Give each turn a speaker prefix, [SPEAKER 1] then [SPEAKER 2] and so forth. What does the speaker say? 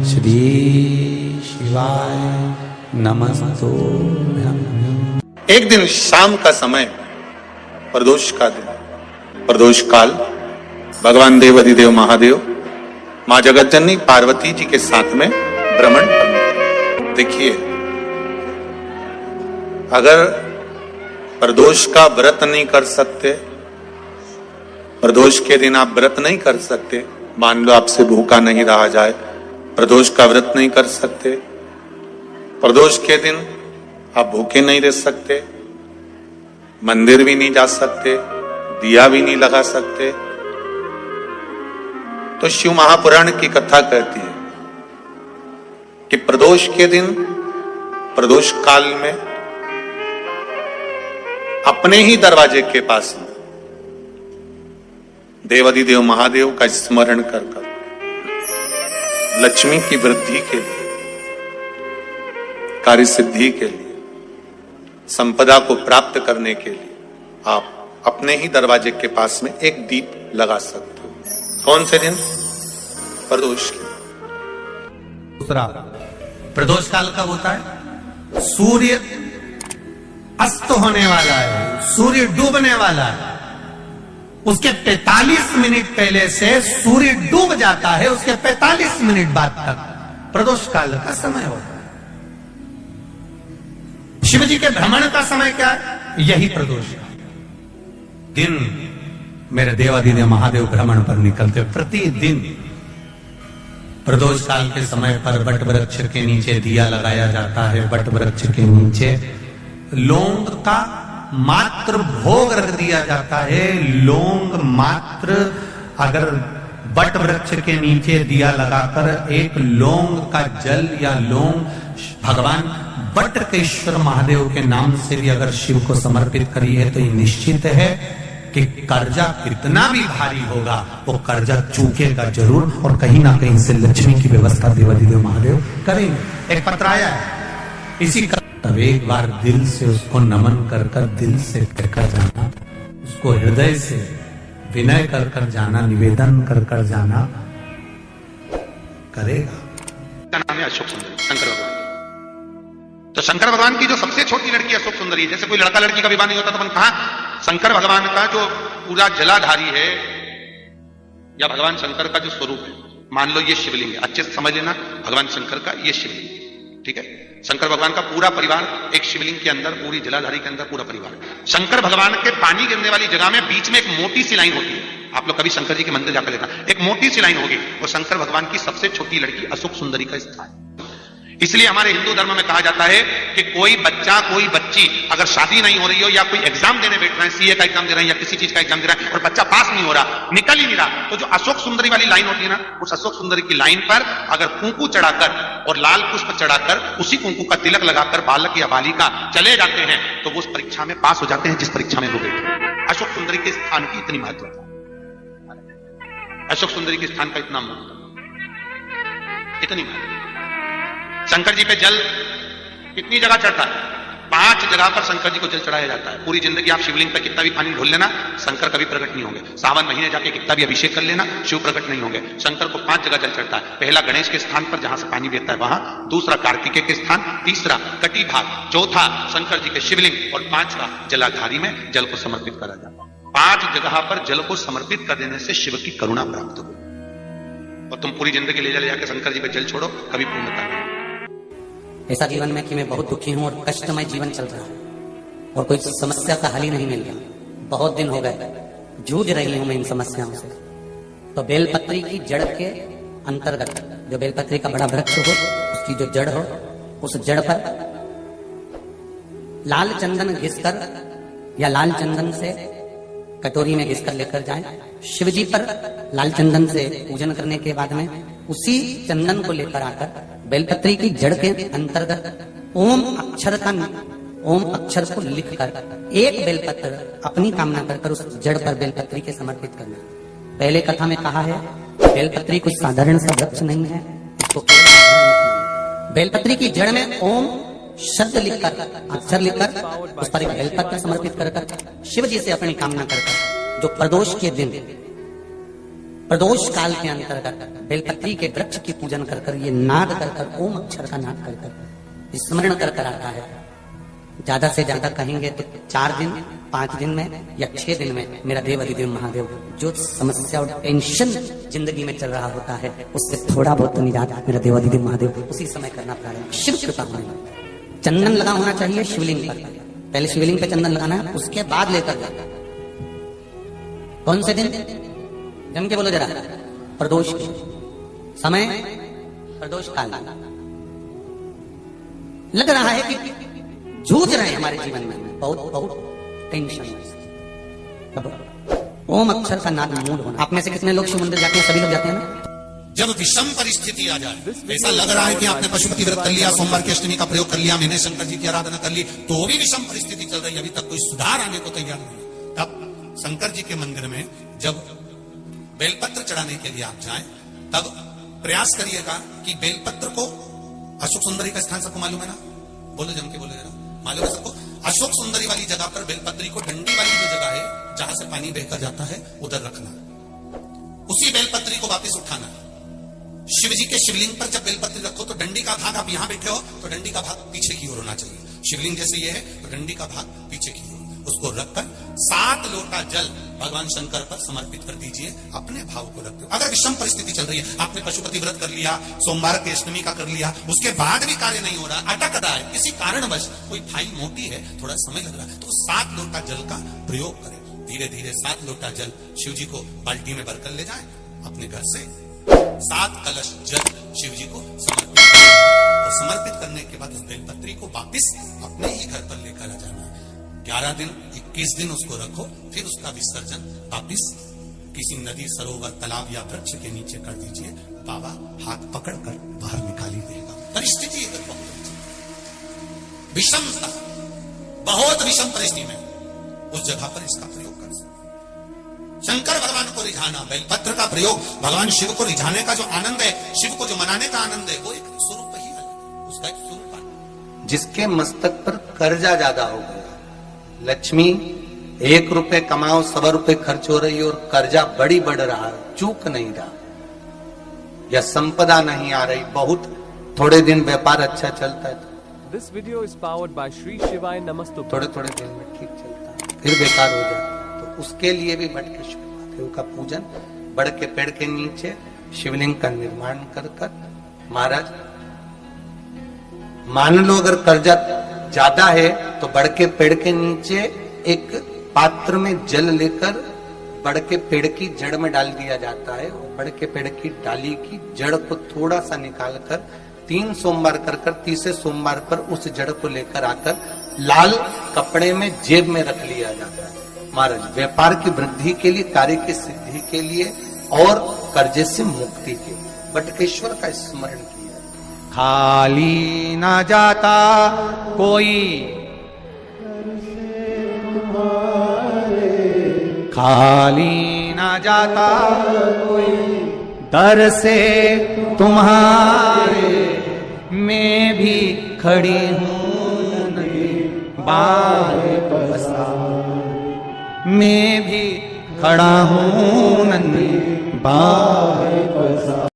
[SPEAKER 1] श्री शिवाय नमस्तुभ्यं।
[SPEAKER 2] एक दिन शाम का समय, प्रदोष का दिन, प्रदोष काल, भगवान देव अधिदेव महादेव मां जगतजननी पार्वती जी के साथ में भ्रमण करते। देखिए, अगर प्रदोष का व्रत नहीं कर सकते, प्रदोष के दिन आप व्रत नहीं कर सकते, मान लो आपसे भूखा नहीं रहा जाए, प्रदोष का व्रत नहीं कर सकते, प्रदोष के दिन आप भूखे नहीं रह सकते, मंदिर भी नहीं जा सकते, दिया भी नहीं लगा सकते, तो शिव महापुराण की कथा कहती है कि प्रदोष के दिन, प्रदोष काल में अपने ही दरवाजे के पास में देवाधिदेव महादेव का स्मरण कर लक्ष्मी की वृद्धि के लिए, कार्य सिद्धि के लिए, संपदा को प्राप्त करने के लिए आप अपने ही दरवाजे के पास में एक दीप लगा सकते हो। कौन से दिन? प्रदोष के।
[SPEAKER 1] दूसरा, प्रदोष काल कब होता है? सूर्य अस्त होने वाला है, सूर्य डूबने वाला है, उसके 45 मिनट पहले से सूर्य डूब जाता है, उसके 45 मिनट बाद तक प्रदोष काल का समय होता है। शिव जी के भ्रमण का समय क्या है? यही प्रदोष दिन मेरे देवाधिदेव महादेव भ्रमण पर निकलते। प्रतिदिन प्रदोष काल के समय पर वट वृक्ष के नीचे दिया लगाया जाता है। वट वृक्ष के नीचे लौंग का मात्र भोग रख दिया जाता है। लौंग मात्र, अगर वट वृक्ष के नीचे दिया लगाकर एक लौंग का जल या लौंग भगवान वटकेश्वर महादेव के नाम से भी अगर शिव को समर्पित करी है, तो ये निश्चित है कि कर्जा कितना भी भारी होगा, वो कर्जा चूकेगा जरूर, और कहीं ना कहीं से लक्ष्मी की व्यवस्था देवाधिदेव महादेव करेंगे। एक पत्र आया है इसी का, तब एक बार दिल से उसको नमन कर कर, दिल से कहकर जाना, उसको हृदय से विनय कर कर जाना, निवेदन कर कर जाना, करेगा।
[SPEAKER 2] नाम है अशोक सुंदरी, शंकर भगवान। तो शंकर भगवान की जो सबसे छोटी लड़की अशोक सुंदरी है, जैसे कोई लड़का लड़की का विवाह नहीं होता तो अपन कहा शंकर भगवान का जो पूरा जलाधारी है, या भगवान शंकर का जो स्वरूप है, मान लो ये शिवलिंग है, अच्छे से समझ लेना, भगवान शंकर का ये शिवलिंग, ठीक है। शंकर भगवान का पूरा परिवार एक शिवलिंग के अंदर, पूरी जलाधारी के अंदर पूरा परिवार। शंकर भगवान के पानी गिरने वाली जगह में बीच में एक मोटी सी लाइन होती है। आप लोग कभी शंकर जी के मंदिर जाकर देखना, एक मोटी सी लाइन होगी, और शंकर भगवान की सबसे छोटी लड़की अशोक सुंदरी का स्थान। इसलिए हमारे हिंदू धर्म में कहा जाता है कि कोई बच्चा, कोई बच्ची अगर शादी नहीं हो रही हो, या कोई एग्जाम देने बैठ रहे हैं, सीए का एग्जाम दे रहे हैं या किसी चीज का एग्जाम दे रहा है, और बच्चा पास नहीं हो रहा, निकल ही नहीं रहा, तो जो अशोक सुंदरी वाली लाइन होती है ना, उस अशोक सुंदरी की लाइन पर अगर कुंकू चढ़ाकर और लाल पुष्प चढ़ाकर उसी कुंकू का तिलक लगाकर बालक या बालिका चले जाते हैं, तो वो उस परीक्षा में पास हो जाते हैं जिस परीक्षा में वो बैठे। अशोक सुंदरी के स्थान की इतनी महत्वता, अशोक सुंदरी के स्थान का इतना महत्व, इतनी महत्व। शंकर जी पे जल कितनी जगह चढ़ता है? 5 जगह पर शंकर जी को जल चढ़ाया जाता है। पूरी जिंदगी आप शिवलिंग पर कितना भी पानी ढोल लेना, शंकर कभी प्रकट नहीं होंगे। सावन महीने जाके कितना भी अभिषेक कर लेना, शिव प्रकट नहीं होंगे। शंकर को 5 जगह जल चढ़ता है। पहला गणेश के स्थान पर जहां से पानी बहता है वहां, दूसरा कार्तिकेय के स्थान, तीसरा कटी भाग, चौथा शंकर जी के शिवलिंग, और 5वां जलाधारी में जल को समर्पित करा जाता है। 5 जगह पर जल को समर्पित कर देने से शिव की करुणा प्राप्त हो, और तुम पूरी जिंदगी ले जाके शंकर जी पे जल छोड़ो, कभी पूर्णता नहीं।
[SPEAKER 3] ऐसा जीवन में कि मैं बहुत दुखी हूं और कष्टमय जीवन चल रहा है और कोई समस्या का हल ही नहीं मिल रहा, बहुत दिन हो गए जूझ रही हूं मैं इन समस्याओं से। तो बेलपत्री की जड़ के अंतर्गत, जो बेलपत्री का बड़ा वृक्ष हो, उसकी जो जड़ हो, उस जड़ पर लाल चंदन घिसकर या लाल चंदन से कटोरी में घिसकर लेकर जाएं। शिव जी पर लाल चंदन से पूजन करने के बाद में उसी चंदन को लेकर आकर बेलपत्री की जड़ के अंतर्गत ओम अक्षर को लिखकर एक बेलपत्र अपनी कामना कर उस जड़ पर बेलपत्री के समर्पित करना। पहले कथा में कहा है बेलपत्री कुछ साधारण सा वृक्ष नहीं है, इसको बेलपत्री की जड़ में ओम शब्द लिखकर, अक्षर लिखकर उस पर एक बेलपत्र समर्पित कर शिव जी से अपनी कामना कर जो प्रदोष के दिन प्रदोष काल के अंतर्गत बेलपत्री के वृक्ष की पूजन कर कर, ये नाद कर कर, ओम अक्षर का नाद कर कर, स्मरण कर कर आता है। ज्यादा से ज्यादा कहेंगे तो 4 दिन 5 दिन में या 6 दिन में मेरा देव अधिदेव महादेव जो समस्या और टेंशन जिंदगी में चल रहा होता है उससे थोड़ा बहुत तो निजात मेरा देव अधिदेव महादेव उसी समय करना प्रारंभ। शिव कृपा होने, चंदन लगा होना चाहिए शिवलिंग पर, पहले शिवलिंग पे चंदन लगाना है, उसके बाद लेकर जाना। कौन से दिन? जम के बोलो जरा। प्रदोष के समय, प्रदोष काल। लग रहा है कि जूझ रहे हैं हमारे जीवन में बहुत बहुत टेंशन। ओम अक्षर का नाद मूल होना। आप में से कितने लोग शिव मंदिर जाते हैं? सभी लोग जाते हैं ना?
[SPEAKER 4] जब विषम परिस्थिति आ जाए, ऐसा लग रहा है कि आपने पशुपति व्रत कर लिया, सोमवार की अष्टमी का प्रयोग कर लिया, मैंने शंकर जी की आराधना कर ली, तो भी विषम परिस्थिति चल रही है, अभी तक कोई सुधार आने को तैयार नहीं। तब शंकर जी के मंदिर में जब बेलपत्र चढ़ाने के लिए आप जाएं, तब प्रयास करिएगा कि बेलपत्र को, अशोक सुंदरी का स्थान सबको मालूम है ना? बोलो, जम के बोलो जरा। मालूम है सबको? अशोक सुंदरी वाली जगह पर बेलपत्री को, डंडी वाली जो जगह है जहां से पानी बहकर जाता है, उधर रखना। उसी बेलपत्री को वापस उठाना। शिव जी के शिवलिंग पर जब बेलपत्री रखो तो डंडी का भाग, आप यहां बैठे हो तो डंडी का भाग पीछे की ओर होना चाहिए। शिवलिंग जैसे ये है तो डंडी का भाग पीछे की ओर, उसको रखकर 7 लोटा जल भगवान शंकर पर समर्पित कर दीजिए। अपने भाव को रखते हो। अगर विषम परिस्थिति चल रही है, आपने पशुपति व्रत कर लिया, सोमवार की अष्टमी का कर लिया, उसके बाद भी कार्य नहीं हो रहा, अटक रहा है, किसी कारणवश कोई फाइल मोटी है, थोड़ा समय लग रहा है, तो 7 लोटा जल का प्रयोग करें। धीरे धीरे 7 लोटा जल शिव जी को बाल्टी में भरकर ले जाएं, अपने घर से 7 कलश जल शिव जी को समर्पित करें और समर्पित करने के बाद उस बेलपत्री को वापिस अपने ही घर पर लेकर आ जाना है। 11 दिन 21 दिन उसको रखो, फिर उसका विसर्जन वापिस किसी नदी, सरोवर, तालाब या वृक्ष के नीचे कर दीजिए। बाबा हाथ पकड़कर बाहर निकाली देगा। परिस्थिति अगर बहुत विषमता, बहुत विषम परिस्थिति में उस जगह पर इसका प्रयोग कर सकते। शंकर भगवान को रिझाना, बेलपत्र का प्रयोग भगवान शिव को रिझाने का जो आनंद है, शिव को जो मनाने का आनंद है, वो एक स्वरूप ही है, उसका एक स्वरूप है।
[SPEAKER 1] जिसके मस्तक पर कर्जा ज्यादा हो गया, लक्ष्मी 1 रुपए कमाओ 100 रुपए खर्च हो रही है और कर्जा बड़ी बढ़ रहा है, चूक नहीं रहा, या संपदा नहीं आ रही, बहुत थोड़े दिन व्यापार अच्छा चलता है,
[SPEAKER 5] This video is powered by Shri Shivaya Namastupam.
[SPEAKER 1] थोड़े थोड़े दिन में ठीक चलता है, फिर बेकार हो जाता है, तो उसके लिए भी बटकेश्वर महादेव का पूजन, बड़ के पेड़ के नीचे शिवलिंग का निर्माण कर कर, महाराज मान लो अगर कर्जा ज्यादा है तो बड़ के पेड़ के नीचे एक पात्र में जल लेकर बड़ के पेड़ की जड़ में डाल दिया जाता है, और बड़ के पेड़ की डाली की जड़ को थोड़ा सा निकाल कर 3 सोमवार कर कर, तीसरे सोमवार पर उस जड़ को लेकर आकर लाल कपड़े में जेब में रख लिया जाता है। महाराज व्यापार की वृद्धि के लिए, कार्य की सिद्धि के लिए और कर्जे से मुक्ति के लिए बटकेश्वर का स्मरण किया। खाली ना जाता कोई, खाली ना जाता कोई, दर से तुम्हारे मैं भी खड़ी हूँ नदी बाहें पसार, मैं भी खड़ा हूँ नदी बाहें पसार।